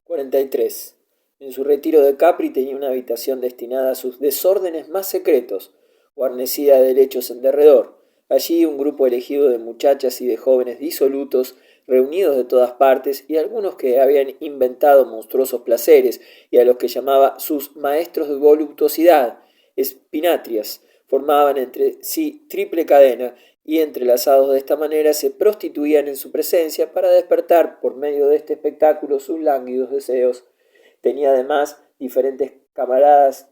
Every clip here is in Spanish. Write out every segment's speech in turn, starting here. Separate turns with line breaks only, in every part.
43. En su retiro de Capri tenía una habitación destinada a sus desórdenes más secretos, guarnecida de helechos en derredor. Allí un grupo elegido de muchachas y de jóvenes disolutos, reunidos de todas partes, y algunos que habían inventado monstruosos placeres, y a los que llamaba sus maestros de voluptuosidad, espinatrias, formaban entre sí triple cadena, y entrelazados de esta manera se prostituían en su presencia para despertar por medio de este espectáculo sus lánguidos deseos. Tenía además diferentes camaradas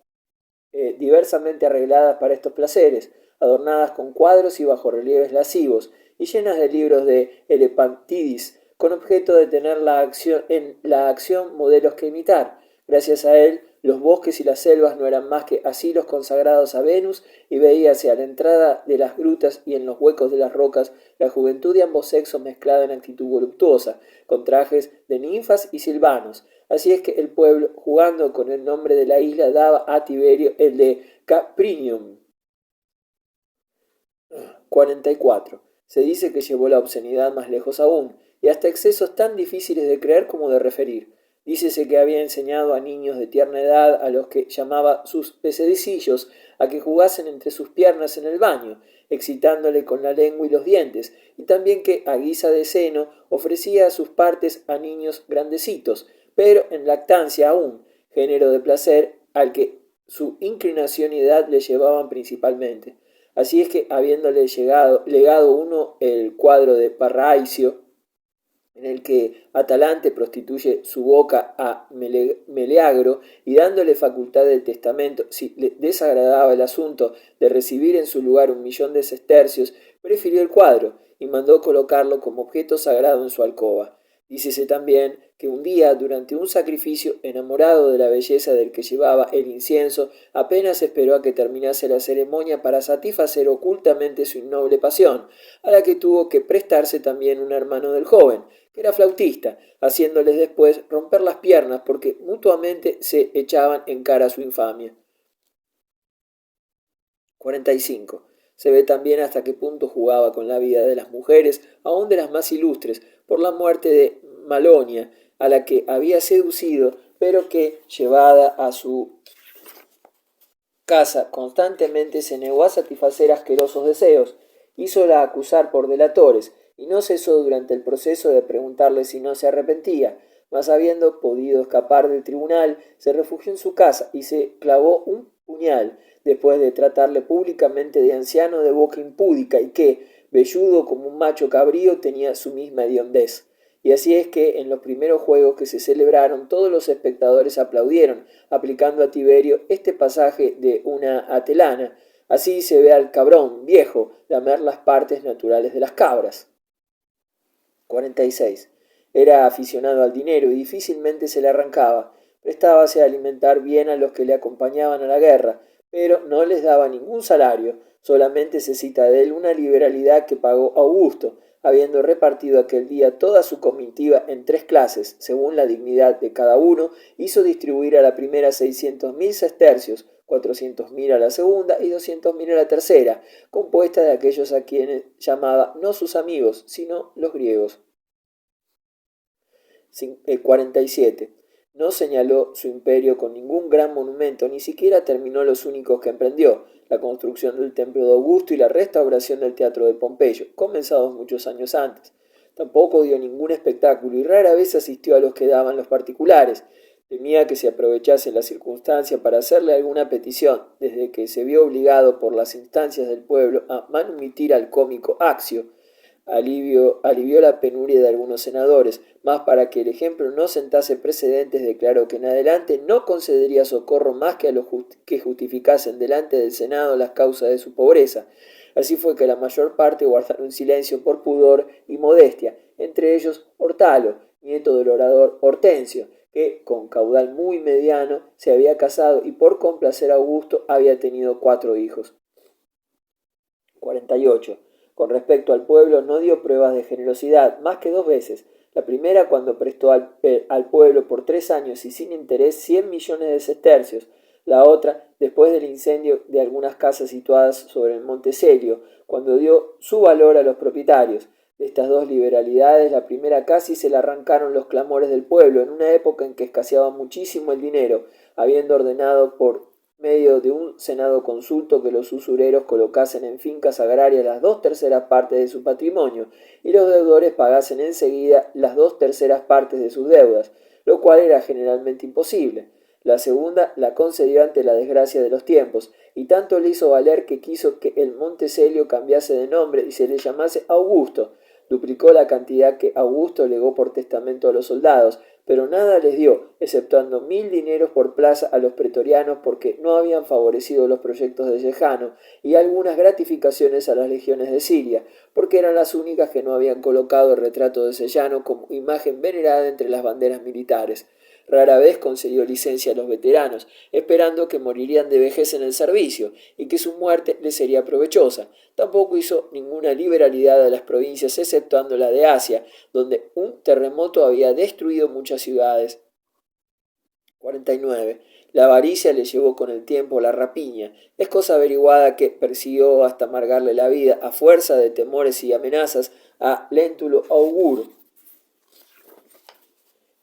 diversamente arregladas para estos placeres, adornadas con cuadros y bajorrelieves lascivos, y llenas de libros de Elepantidis, con objeto de tener en la acción modelos que imitar. Gracias a él, los bosques y las selvas no eran más que asilos consagrados a Venus, y veíase a la entrada de las grutas y en los huecos de las rocas la juventud de ambos sexos mezclada en actitud voluptuosa, con trajes de ninfas y silvanos. Así es que el pueblo, jugando con el nombre de la isla, daba a Tiberio el de Caprinium. 44. Se dice que llevó la obscenidad más lejos aún, y hasta excesos tan difíciles de creer como de referir. Dícese que había enseñado a niños de tierna edad, a los que llamaba sus pececillos, a que jugasen entre sus piernas en el baño, excitándole con la lengua y los dientes, y también que, a guisa de seno, ofrecía sus partes a niños grandecitos, pero en lactancia aún, género de placer al que su inclinación y edad le llevaban principalmente. Así es que, habiéndole legado uno el cuadro de Parraicio, en el que Atalante prostituye su boca a Meleagro, y dándole facultad del testamento, si le desagradaba el asunto de recibir en su lugar 1.000.000 de sestercios, prefirió el cuadro, y mandó colocarlo como objeto sagrado en su alcoba. Dícese también que un día, durante un sacrificio, enamorado de la belleza del que llevaba el incienso, apenas esperó a que terminase la ceremonia para satisfacer ocultamente su innoble pasión, a la que tuvo que prestarse también un hermano del joven, que era flautista, haciéndoles después romper las piernas porque mutuamente se echaban en cara su infamia. 45. Se ve también hasta qué punto jugaba con la vida de las mujeres, aun de las más ilustres, por la muerte de Malonia, a la que había seducido, pero que, llevada a su casa, constantemente se negó a satisfacer asquerosos deseos, hízola acusar por delatores, y no cesó durante el proceso de preguntarle si no se arrepentía, mas habiendo podido escapar del tribunal, se refugió en su casa y se clavó un puñal, después de tratarle públicamente de anciano de boca impúdica y que, velludo como un macho cabrío, tenía su misma hediondez. Y así es que en los primeros juegos que se celebraron todos los espectadores aplaudieron, aplicando a Tiberio este pasaje de una atelana: así se ve al cabrón viejo lamer las partes naturales de las cabras. 46. Era aficionado al dinero y difícilmente se le arrancaba. Prestábase a alimentar bien a los que le acompañaban a la guerra, pero no les daba ningún salario. Solamente se cita de él una liberalidad que pagó Augusto, habiendo repartido aquel día toda su comitiva en 3 clases, según la dignidad de cada uno, hizo distribuir a la primera 600.000 sestercios, 400.000 a la segunda y 200.000 a la tercera, compuesta de aquellos a quienes llamaba no sus amigos, sino los griegos. 47. No señaló su imperio con ningún gran monumento, ni siquiera terminó los únicos que emprendió: la construcción del templo de Augusto y la restauración del teatro de Pompeyo, comenzados muchos años antes. Tampoco dio ningún espectáculo y rara vez asistió a los que daban los particulares. Temía que se aprovechase la circunstancia para hacerle alguna petición, desde que se vio obligado por las instancias del pueblo a manumitir al cómico Axio. Alivió la penuria de algunos senadores, mas para que el ejemplo no sentase precedentes declaró que en adelante no concedería socorro más que a los que justificasen delante del Senado las causas de su pobreza. Así fue que la mayor parte guardaron silencio por pudor y modestia, entre ellos Hortalo, nieto del orador Hortensio, que con caudal muy mediano se había casado y por complacer a Augusto había tenido 4 hijos. 48. Con respecto al pueblo no dio pruebas de generosidad más que 2 veces. La primera cuando prestó al pueblo por 3 años y sin interés 100.000.000 de sestercios. La otra después del incendio de algunas casas situadas sobre el monte Celio, cuando dio su valor a los propietarios. De estas dos liberalidades, la primera casi se la arrancaron los clamores del pueblo, en una época en que escaseaba muchísimo el dinero, habiendo ordenado por medio de un senado consulto que los usureros colocasen en fincas agrarias las 2/3 de su patrimonio, y los deudores pagasen enseguida las 2/3 de sus deudas, lo cual era generalmente imposible. La segunda la concedió ante la desgracia de los tiempos, y tanto le hizo valer que quiso que el Monteselio cambiase de nombre y se le llamase Augusto. Duplicó la cantidad que Augusto legó por testamento a los soldados, pero nada les dio, exceptuando 1000 dineros por plaza a los pretorianos porque no habían favorecido los proyectos de Sejano, y algunas gratificaciones a las legiones de Siria, porque eran las únicas que no habían colocado el retrato de Sejano como imagen venerada entre las banderas militares. Rara vez concedió licencia a los veteranos, esperando que morirían de vejez en el servicio y que su muerte les sería provechosa. Tampoco hizo ninguna liberalidad a las provincias, exceptuando la de Asia, donde un terremoto había destruido muchas ciudades. 49. La avaricia le llevó con el tiempo la rapiña. Es cosa averiguada que persiguió hasta amargarle la vida, a fuerza de temores y amenazas, a Léntulo Augur,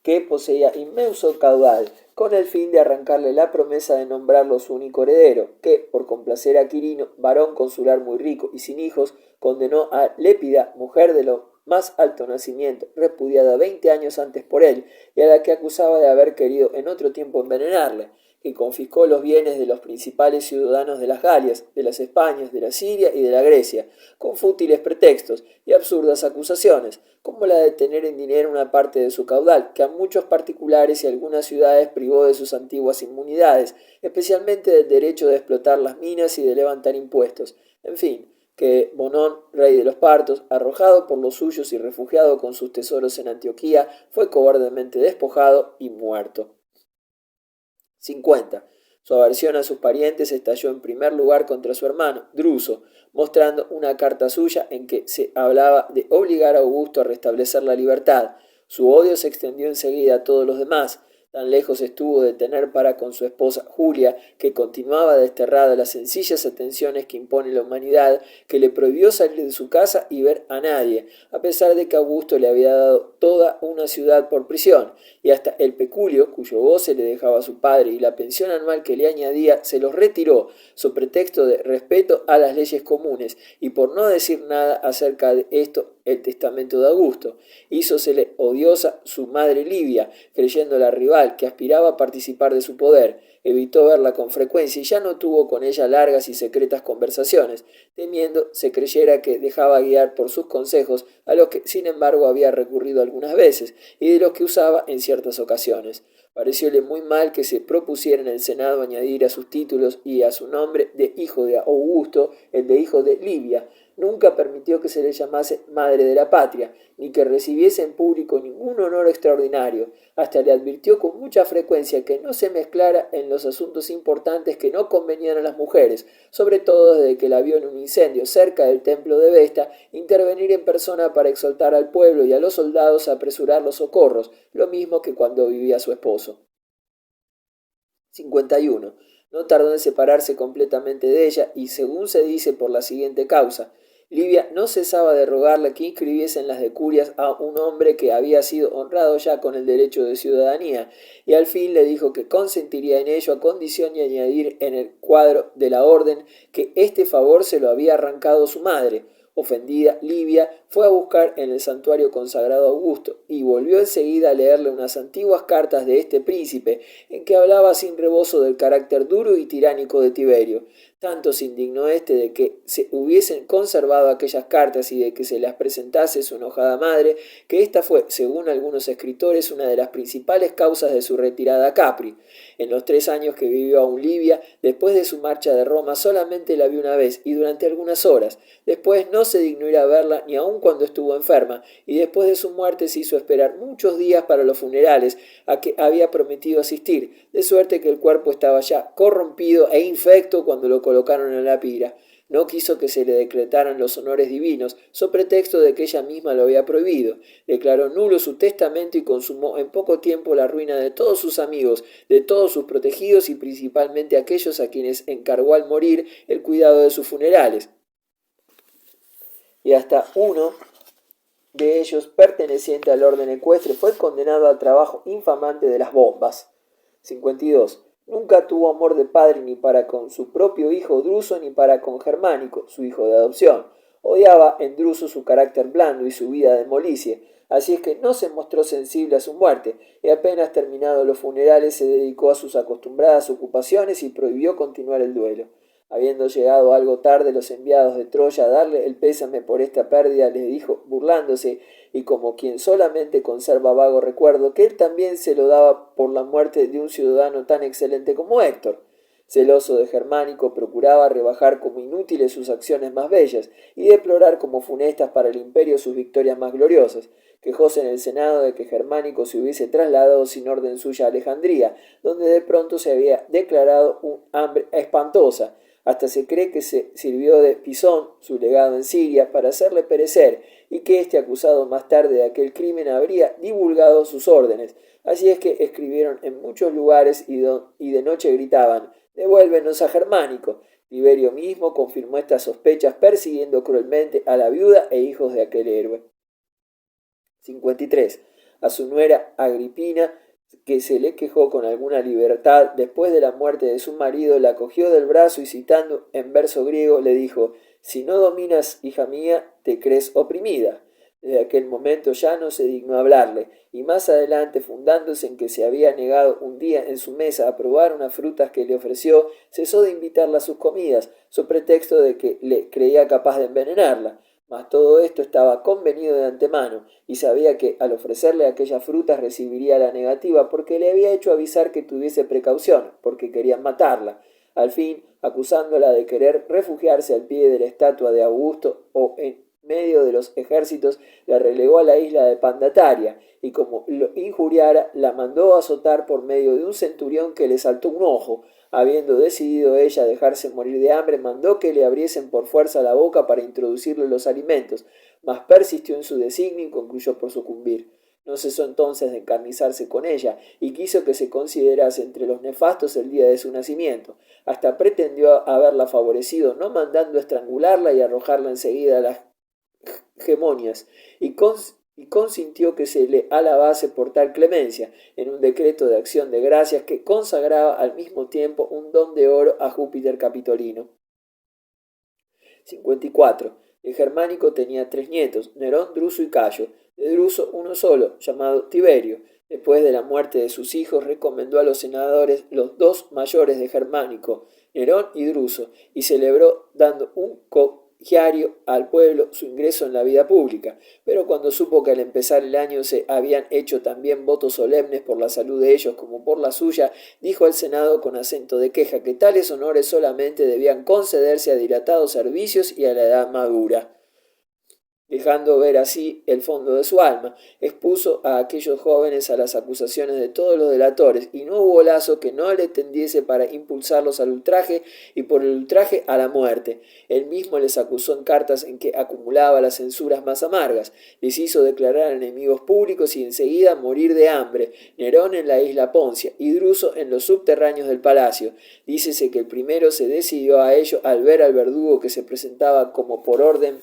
que poseía inmenso caudal, con el fin de arrancarle la promesa de nombrarlo su único heredero, que, por complacer a Quirino, varón consular muy rico y sin hijos, condenó a Lépida, mujer de lo más alto nacimiento, repudiada 20 años antes por él, y a la que acusaba de haber querido en otro tiempo envenenarle, y confiscó los bienes de los principales ciudadanos de las Galias, de las Españas, de la Siria y de la Grecia, con fútiles pretextos y absurdas acusaciones, como la de tener en dinero una parte de su caudal, que a muchos particulares y algunas ciudades privó de sus antiguas inmunidades, especialmente del derecho de explotar las minas y de levantar impuestos. En fin, que Bonón, rey de los partos, arrojado por los suyos y refugiado con sus tesoros en Antioquía, fue cobardemente despojado y muerto. 50. Su aversión a sus parientes estalló en primer lugar contra su hermano, Druso, mostrando una carta suya en que se hablaba de obligar a Augusto a restablecer la libertad. Su odio se extendió enseguida a todos los demás. Tan lejos estuvo de tener para con su esposa Julia, que continuaba desterrada las sencillas atenciones que impone la humanidad, que le prohibió salir de su casa y ver a nadie, a pesar de que Augusto le había dado toda una ciudad por prisión, y hasta el peculio, cuyo goce le dejaba a su padre, y la pensión anual que le añadía, se los retiró, so pretexto de respeto a las leyes comunes, y por no decir nada acerca de esto el testamento de Augusto. Hízosele odiosa su madre Livia, creyéndola rival, que aspiraba a participar de su poder. Evitó verla con frecuencia y ya no tuvo con ella largas y secretas conversaciones, temiendo se creyera que dejaba guiar por sus consejos, a los que sin embargo había recurrido algunas veces, y de los que usaba en ciertas ocasiones. Parecióle muy mal que se propusiera en el Senado añadir a sus títulos y a su nombre de hijo de Augusto el de hijo de Livia. Nunca permitió que se le llamase madre de la patria, ni que recibiese en público ningún honor extraordinario. Hasta le advirtió con mucha frecuencia que no se mezclara en los asuntos importantes que no convenían a las mujeres, sobre todo desde que la vio en un incendio cerca del templo de Vesta, intervenir en persona para exhortar al pueblo y a los soldados a apresurar los socorros, lo mismo que cuando vivía su esposo. 51. No tardó en separarse completamente de ella, y según se dice por la siguiente causa: Livia no cesaba de rogarle que inscribiese en las decurias a un hombre que había sido honrado ya con el derecho de ciudadanía, y al fin le dijo que consentiría en ello a condición de añadir en el cuadro de la orden que este favor se lo había arrancado su madre. Ofendida, Livia fue a buscar en el santuario consagrado a Augusto, y volvió enseguida a leerle unas antiguas cartas de este príncipe, en que hablaba sin rebozo del carácter duro y tiránico de Tiberio. Tanto se indignó éste de que se hubiesen conservado aquellas cartas y de que se las presentase su enojada madre, que ésta fue, según algunos escritores, una de las principales causas de su retirada a Capri. En los 3 años que vivió aún Livia, después de su marcha de Roma, solamente la vio una vez y durante algunas horas. Después no se dignó ir a verla ni aun cuando estuvo enferma, y después de su muerte se hizo esperar muchos días para los funerales a que había prometido asistir, de suerte que el cuerpo estaba ya corrompido e infecto cuando lo colocaron en la pira. No quiso que se le decretaran los honores divinos, so pretexto de que ella misma lo había prohibido. Declaró nulo su testamento y consumó en poco tiempo la ruina de todos sus amigos, de todos sus protegidos y principalmente aquellos a quienes encargó al morir el cuidado de sus funerales. Y hasta uno de ellos, perteneciente al orden ecuestre, fue condenado al trabajo infamante de las bombas. 52. Nunca tuvo amor de padre ni para con su propio hijo Druso ni para con Germánico, su hijo de adopción. Odiaba en Druso su carácter blando y su vida de molicie, así es que no se mostró sensible a su muerte, y apenas terminados los funerales se dedicó a sus acostumbradas ocupaciones y prohibió continuar el duelo. Habiendo llegado algo tarde los enviados de Troya a darle el pésame por esta pérdida, les dijo, burlándose, y como quien solamente conserva vago recuerdo, que él también se lo daba por la muerte de un ciudadano tan excelente como Héctor. Celoso de Germánico, procuraba rebajar como inútiles sus acciones más bellas y deplorar como funestas para el imperio sus victorias más gloriosas. Quejóse en el Senado de que Germánico se hubiese trasladado sin orden suya a Alejandría, donde de pronto se había declarado un hambre espantosa. Hasta se cree que se sirvió de Pisón, su legado en Siria, para hacerle perecer, y que éste, acusado más tarde de aquel crimen, habría divulgado sus órdenes. Así es que escribieron en muchos lugares y de noche gritaban, «Devuélvenos a Germánico». Tiberio mismo confirmó estas sospechas persiguiendo cruelmente a la viuda e hijos de aquel héroe. 53. A su nuera Agripina, que se le quejó con alguna libertad después de la muerte de su marido, la cogió del brazo y citando en verso griego le dijo, «Si no dominas, hija mía, te crees oprimida». Desde aquel momento ya no se dignó hablarle, y más adelante, fundándose en que se había negado un día en su mesa a probar unas frutas que le ofreció, cesó de invitarla a sus comidas, so pretexto de que le creía capaz de envenenarla. Mas todo esto estaba convenido de antemano, y sabía que al ofrecerle aquellas frutas recibiría la negativa, porque le había hecho avisar que tuviese precaución, porque querían matarla. Al fin, acusándola de querer refugiarse al pie de la estatua de Augusto o en medio de los ejércitos, la relegó a la isla de Pandataria, y como lo injuriara, la mandó azotar por medio de un centurión que le saltó un ojo. Habiendo decidido ella dejarse morir de hambre, mandó que le abriesen por fuerza la boca para introducirle los alimentos, mas persistió en su designio y concluyó por sucumbir. No cesó entonces de encarnizarse con ella, y quiso que se considerase entre los nefastos el día de su nacimiento. Hasta pretendió haberla favorecido, no mandando estrangularla y arrojarla enseguida a las hegemonias, y consintió que se le alabase por tal clemencia, en un decreto de acción de gracias que consagraba al mismo tiempo un don de oro a Júpiter Capitolino. 54. El Germánico tenía 3 nietos, Nerón, Druso y Cayo. De Druso uno solo, llamado Tiberio. Después de la muerte de sus hijos, recomendó a los senadores los 2 mayores de Germánico, Nerón y Druso, y celebró dando un cogiario al pueblo su ingreso en la vida pública, pero cuando supo que al empezar el año se habían hecho también votos solemnes por la salud de ellos como por la suya, dijo al Senado con acento de queja que tales honores solamente debían concederse a dilatados servicios y a la edad madura. Dejando ver así el fondo de su alma, expuso a aquellos jóvenes a las acusaciones de todos los delatores, y no hubo lazo que no le tendiese para impulsarlos al ultraje y por el ultraje a la muerte. Él mismo les acusó en cartas en que acumulaba las censuras más amargas, les hizo declarar enemigos públicos y enseguida morir de hambre, Nerón en la isla Poncia y Druso en los subterráneos del palacio. Dícese que el primero se decidió a ello al ver al verdugo que se presentaba como por orden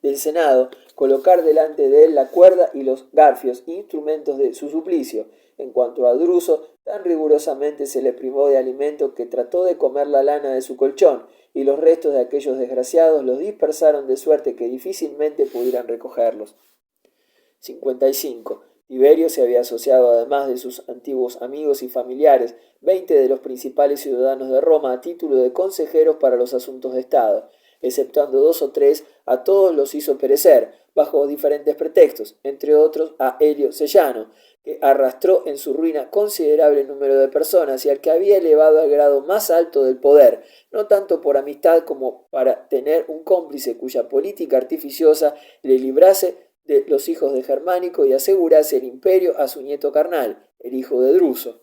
del Senado, colocar delante de él la cuerda y los garfios, instrumentos de su suplicio. En cuanto a Druso, tan rigurosamente se le privó de alimento que trató de comer la lana de su colchón, y los restos de aquellos desgraciados los dispersaron de suerte que difícilmente pudieran recogerlos. 55. Tiberio se había asociado, además de sus antiguos amigos y familiares, 20 de los principales ciudadanos de Roma a título de consejeros para los asuntos de Estado. Exceptuando 2 o 3, a todos los hizo perecer, bajo diferentes pretextos, entre otros a Helio Sellano, que arrastró en su ruina considerable número de personas y al que había elevado al grado más alto del poder, no tanto por amistad como para tener un cómplice cuya política artificiosa le librase de los hijos de Germánico y asegurase el imperio a su nieto carnal, el hijo de Druso.